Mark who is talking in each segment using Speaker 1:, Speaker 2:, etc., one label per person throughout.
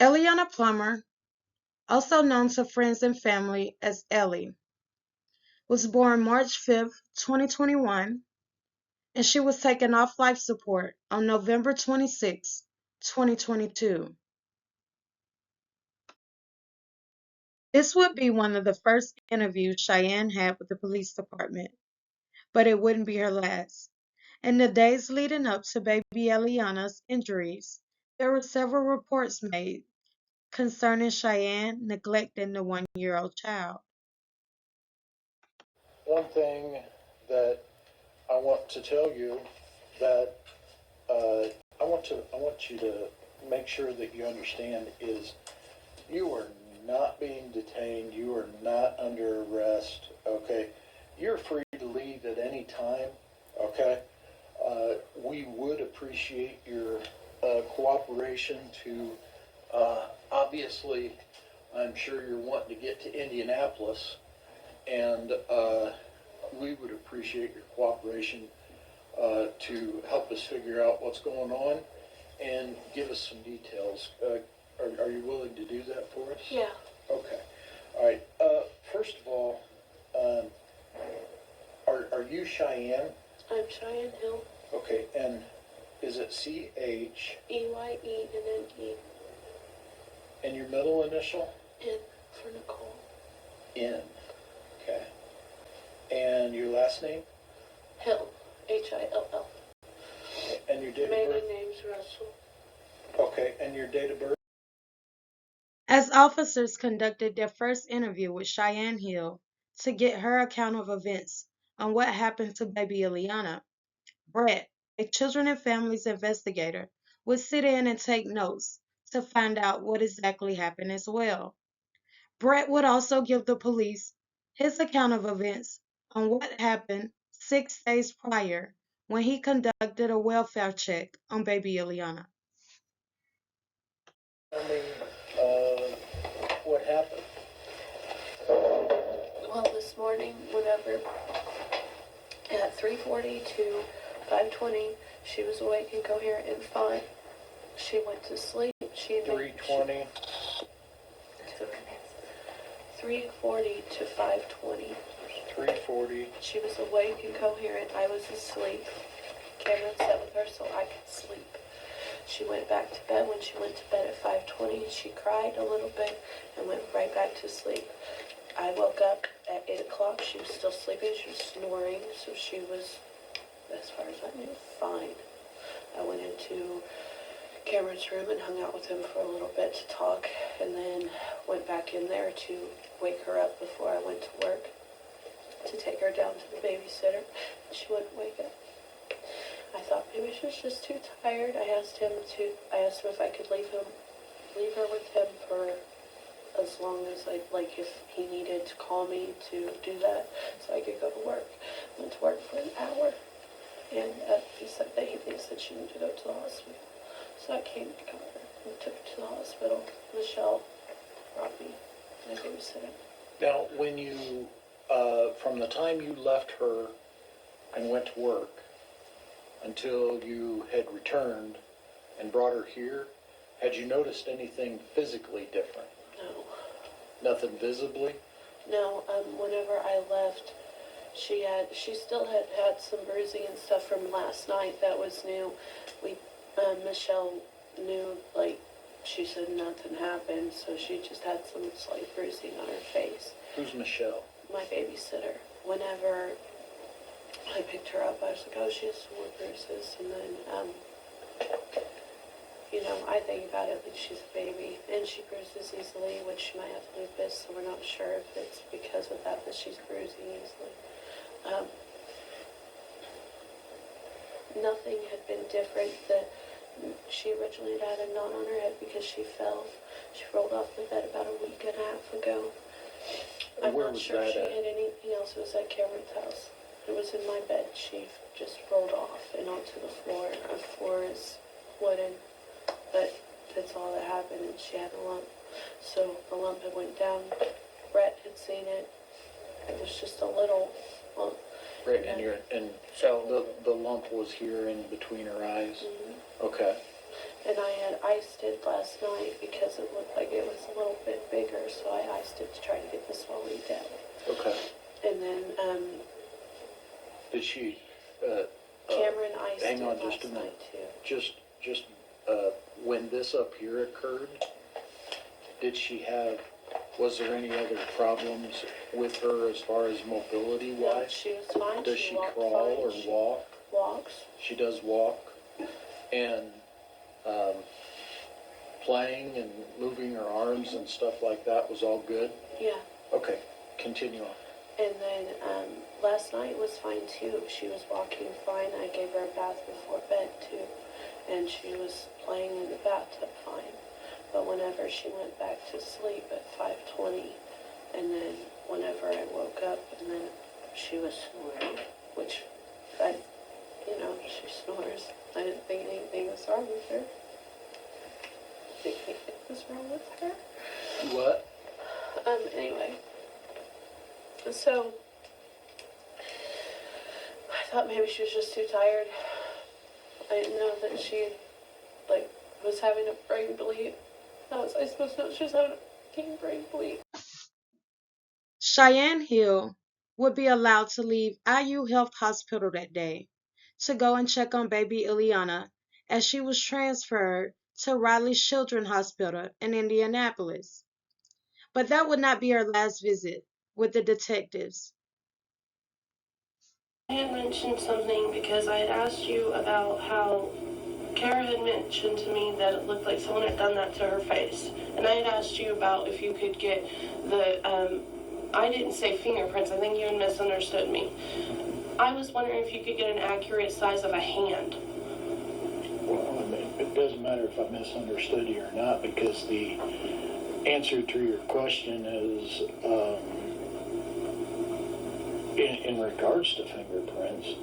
Speaker 1: Eliana Plummer, also known to friends and family as Ellie, was born March 5th, 2021, and she was taken off life support on November 26, 2022. This would be one of the first interviews Cheyenne had with the police department, but it wouldn't be her last. In the days leading up to baby Eliana's injuries, there were several reports made concerning Cheyenne neglecting the 1-year-old child.
Speaker 2: One thing that I want to tell you that I want you to make sure that you understand is you are not being detained. You are not under arrest. Okay, you're free to leave at any time. Okay, we would appreciate your cooperation to obviously. I'm sure you're wanting to get to Indianapolis, and we would appreciate your cooperation to help us figure out what's going on and give us some details. Are you willing to do that for us?
Speaker 3: Yeah.
Speaker 2: Okay. All right. First of all, um, are you Cheyenne?
Speaker 3: I'm Cheyenne Hill.
Speaker 2: Okay. And is it CH?
Speaker 3: EYE and then E.
Speaker 2: And your middle initial?
Speaker 3: N for Nicole.
Speaker 2: N. Okay. And your last name?
Speaker 3: Hill. Hill.
Speaker 2: And your date of
Speaker 3: Maiden
Speaker 2: birth?
Speaker 3: name's Russell.
Speaker 2: Okay. And your date of birth?
Speaker 1: As officers conducted their first interview with Cheyenne Hill to get her account of events on what happened to baby Eliana, Brett, a children and families investigator, would sit in and take notes to find out what exactly happened as well. Brett would also give the police his account of events on what happened 6 days prior when he conducted a welfare check on baby Eliana.
Speaker 2: Tell me what happened.
Speaker 3: Well, this morning, whenever at 3:40 to 5:20, she was awake and coherent and fine. She went to sleep.
Speaker 2: 3:20.
Speaker 3: 3:40 to 5:20.
Speaker 2: 3:40.
Speaker 3: She was awake and coherent. I was asleep. Cameron sat with her so I could sleep. She went back to bed. When she went to bed at 5:20, she cried a little bit and went right back to sleep. I woke up at 8 o'clock. She was still sleeping. She was snoring, so she was, as far as I knew, fine. I went into Cameron's room and hung out with him for a little bit to talk, and then went back in there to wake her up before I went to work to take her down to the babysitter. She wouldn't wake up. I thought maybe she was just too tired. I asked him if I could leave her with him for as long as if he needed to call me to do that so I could go to work. Went to work for an hour, and he said that he thinks that she needed to go to the hospital. So I came to got her and took her to the hospital. Michelle brought me my babysitter.
Speaker 2: Now, when you, from the time you left her and went to work until you had returned and brought her here, had you noticed anything physically different?
Speaker 3: No.
Speaker 2: Nothing visibly?
Speaker 3: No, whenever I left, she still had some bruising and stuff from last night that was new. Michelle knew, she said nothing happened, so she just had some slight bruising on her face.
Speaker 2: Who's Michelle?
Speaker 3: My babysitter. Whenever I picked her up, I was like, oh, she has some more bruises, and then, I think about it like she's a baby, and she bruises easily, which she might have lupus, so we're not sure if it's because of that she's bruising easily. Nothing had been different. She originally had a knot on her head because she fell. She rolled off the bed about a week and a half ago. I'm
Speaker 2: Where
Speaker 3: not
Speaker 2: was
Speaker 3: sure
Speaker 2: that
Speaker 3: she
Speaker 2: at?
Speaker 3: had anything else. It was at Cameron's house. It was in my bed. She just rolled off and onto the floor. Our floor is wooden, but that's all that happened, and she had a lump. So the lump had went down. Brett had seen it. It was just a little lump.
Speaker 2: Right, and so the lump was here in between her eyes?
Speaker 3: Mm-hmm.
Speaker 2: Okay.
Speaker 3: And I had iced it last night because it looked like it was a little bit bigger, so I iced it to try to get the swelling down.
Speaker 2: Okay.
Speaker 3: And then
Speaker 2: Did she, uh,
Speaker 3: Cameron iced
Speaker 2: hang
Speaker 3: it
Speaker 2: on
Speaker 3: last
Speaker 2: just a minute.
Speaker 3: night too.
Speaker 2: Just, when this up here occurred, did she have, was there any other problems with her as far as mobility
Speaker 3: No,
Speaker 2: wise?
Speaker 3: she was fine.
Speaker 2: Does she crawl or
Speaker 3: She
Speaker 2: walk?
Speaker 3: walks.
Speaker 2: She does walk. And, playing and moving her arms and stuff like that was all good?
Speaker 3: Yeah.
Speaker 2: Okay, continue on.
Speaker 3: And then last night was fine too. She was walking fine. I gave her a bath before bed too. And she was playing in the bathtub fine. But whenever she went back to sleep at 5:20, and then whenever I woke up, and then she was snoring, which she snores. I didn't think anything was wrong with her. I didn't think anything was wrong with her.
Speaker 2: What?
Speaker 3: Anyway. So, I thought maybe she was just too tired. I didn't know that she, was having a brain bleed. How was I supposed to know she was having a fucking brain bleed?
Speaker 1: Cheyenne Hill would be allowed to leave IU Health Hospital that day to go and check on baby Ileana as she was transferred to Riley's Children's Hospital in Indianapolis. But that would not be her last visit with the detectives.
Speaker 3: I had mentioned something because I had asked you about how Kara had mentioned to me that it looked like someone had done that to her face. And I had asked you about if you could get I didn't say fingerprints, I think you had misunderstood me. I was wondering if you could get an accurate size of a hand.
Speaker 2: Well, it doesn't matter if I misunderstood you or not, because the answer to your question is, in regards to fingerprints.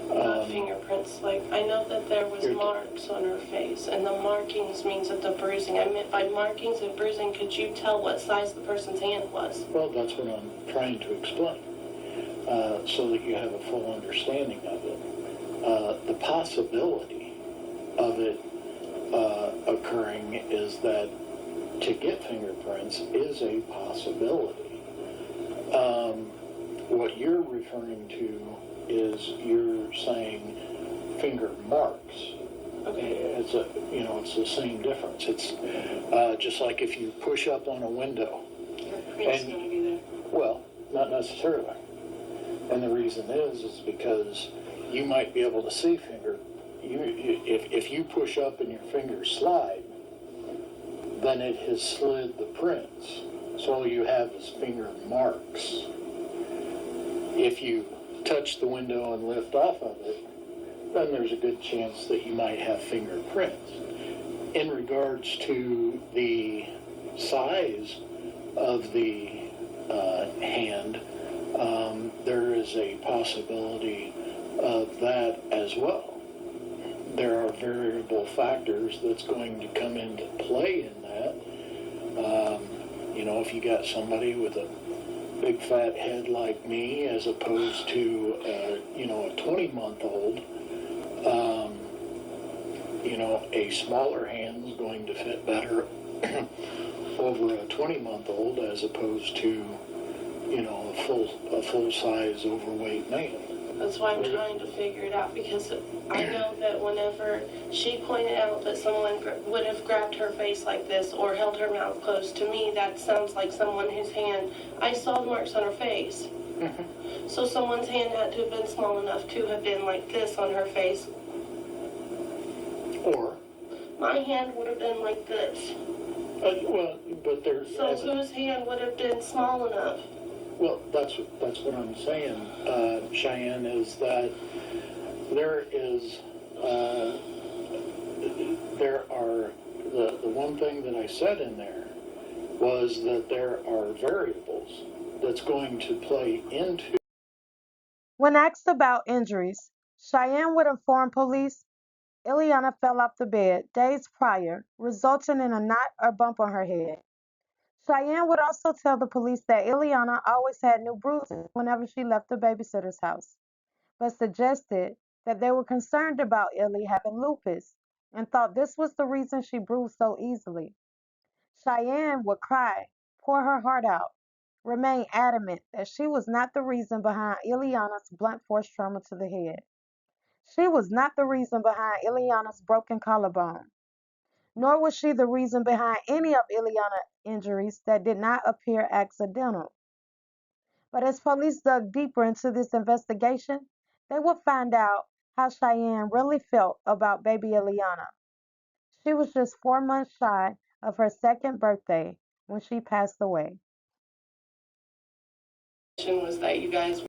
Speaker 3: Not fingerprints, I know that there was marks on her face, and the markings means that the bruising. I meant by markings and bruising, could you tell what size the person's hand was?
Speaker 2: Well, that's what I'm trying to explain, so that you have a full understanding of it. The possibility of it occurring is that to get fingerprints is a possibility. What you're referring to is you're saying finger marks.
Speaker 3: Okay.
Speaker 2: It's the same difference. It's just like if you push up on a window.
Speaker 3: It's going to be there.
Speaker 2: Well, not necessarily. And the reason is because you might be able to see if you push up and your fingers slide, then it has slid the prints. So all you have is finger marks. If you touch the window and lift off of it, then there's a good chance that you might have fingerprints. In regards to the size of the hand, there is a possibility of that as well. There are variable factors that's going to come into play in that. If you got somebody with a big fat head like me as opposed to a 20-month-old, a smaller hand is going to fit better over a 20-month-old as opposed to a full-size overweight man.
Speaker 3: That's why I'm trying to figure it out, because I know that whenever she pointed out that someone would have grabbed her face like this or held her mouth closed, to me that sounds like someone whose hand, I saw the marks on her face.
Speaker 2: Mm-hmm.
Speaker 3: So someone's hand had to have been small enough to have been like this on her face.
Speaker 2: Or
Speaker 3: my hand would have been like this.
Speaker 2: But there's...
Speaker 3: So whose hand would have been small enough?
Speaker 2: Well, that's what I'm saying, Cheyenne, is that there are, the one thing that I said in there was that there are variables that's going to play into.
Speaker 1: When asked about injuries, Cheyenne would inform police Ileana fell off the bed days prior, resulting in a knot or bump on her head. Cheyenne would also tell the police that Ileana always had new bruises whenever she left the babysitter's house, but suggested that they were concerned about Illy having lupus and thought this was the reason she bruised so easily. Cheyenne would cry, pour her heart out, remain adamant that she was not the reason behind Ileana's blunt force trauma to the head. She was not the reason behind Ileana's broken collarbone, nor was she the reason behind any of Ileana's injuries that did not appear accidental. But as police dug deeper into this investigation, they would find out how Cheyenne really felt about baby Ileana. She was just 4 months shy of her second birthday when she passed away.
Speaker 3: Was that you guys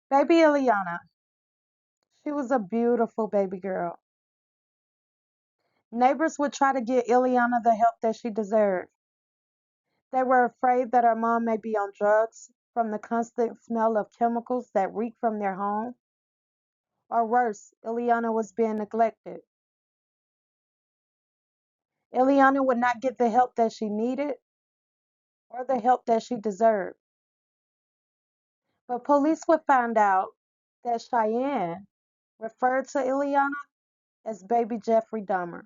Speaker 1: Baby Ileana, she was a beautiful baby girl. Neighbors would try to get Ileana the help that she deserved. They were afraid that her mom may be on drugs from the constant smell of chemicals that reeked from their home, or worse, Ileana was being neglected. Ileana would not get the help that she needed or the help that she deserved. But police would find out that Cheyenne referred to Ileana as baby Jeffrey Dahmer.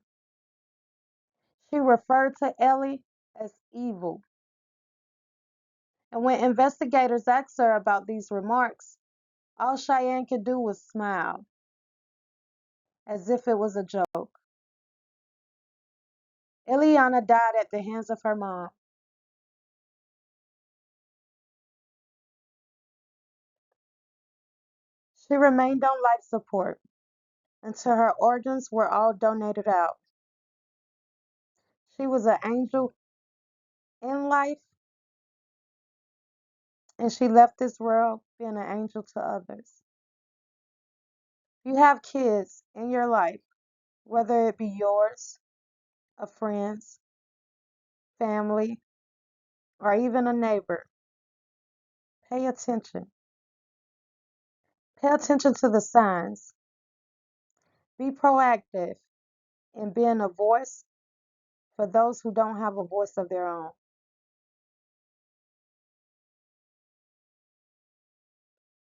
Speaker 1: She referred to Ellie as evil. And when investigators asked her about these remarks, all Cheyenne could do was smile, as if it was a joke. Ileana died at the hands of her mom. She remained on life support until her organs were all donated out. She was an angel in life, and she left this world being an angel to others. If you have kids in your life, whether it be yours, a friend's, family, or even a neighbor, pay attention. Pay attention to the signs. Be proactive in being a voice for those who don't have a voice of their own.